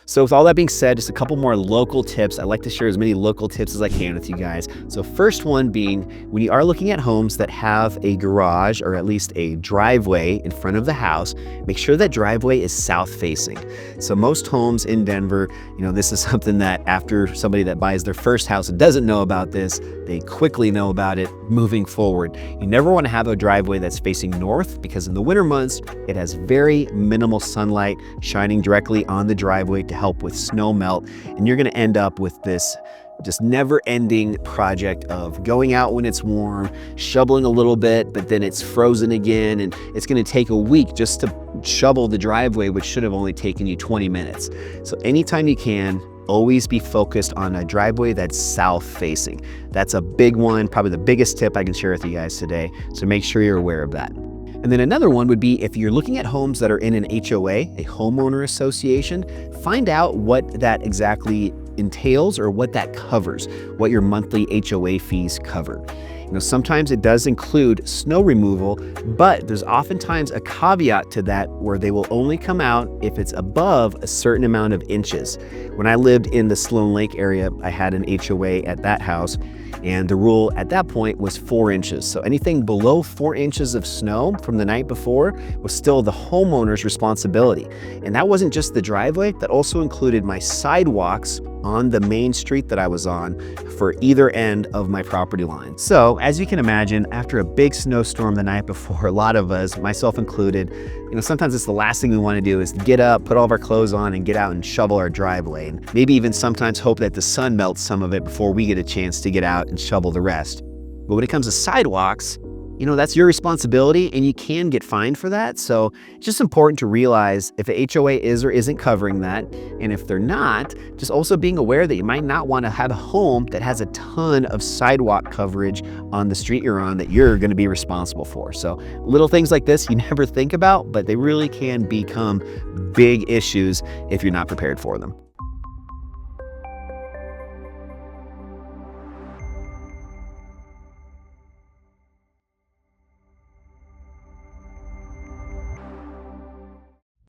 So with all that being said, just a couple more local tips. I like to share as many local tips as I can with you guys. So first one being, when you are looking at homes that have a garage or at least a driveway in front of the house, make sure that driveway is south facing. So most homes in Denver, this is something that after somebody that buys their first house and doesn't know about this, they quickly know about it moving forward. You never want to have a driveway that's facing north, because in the winter months, it has very minimal sunlight shining directly on the driveway to help with snow melt. And you're going to end up with this just never-ending project of going out when it's warm, shoveling a little bit, but then it's frozen again, and it's going to take a week just to shovel the driveway, which should have only taken you 20 minutes. So anytime you can, always be focused on a driveway that's south facing. That's a big one, probably the biggest tip I can share with you guys today. So make sure you're aware of that. And then another one would be, if you're looking at homes that are in an HOA, a homeowner association, find out what that exactly entails or what that covers, what your monthly HOA fees cover. Sometimes it does include snow removal, but there's oftentimes a caveat to that where they will only come out if it's above a certain amount of inches. When I lived in the Sloan Lake area, I had an HOA at that house, and the rule at that point was 4 inches. So anything below 4 inches of snow from the night before was still the homeowner's responsibility. And that wasn't just the driveway, that also included my sidewalks on the main street that I was on for either end of my property line. So as you can imagine, after a big snowstorm the night before, a lot of us, myself included, sometimes it's the last thing we want to do is get up, put all of our clothes on, and get out and shovel our driveway. And maybe even sometimes hope that the sun melts some of it before we get a chance to get out and shovel the rest. But when it comes to sidewalks, that's your responsibility, and you can get fined for that. So it's just important to realize if a HOA is or isn't covering that. And if they're not, just also being aware that you might not want to have a home that has a ton of sidewalk coverage on the street you're on that you're going to be responsible for. So little things like this you never think about, but they really can become big issues if you're not prepared for them.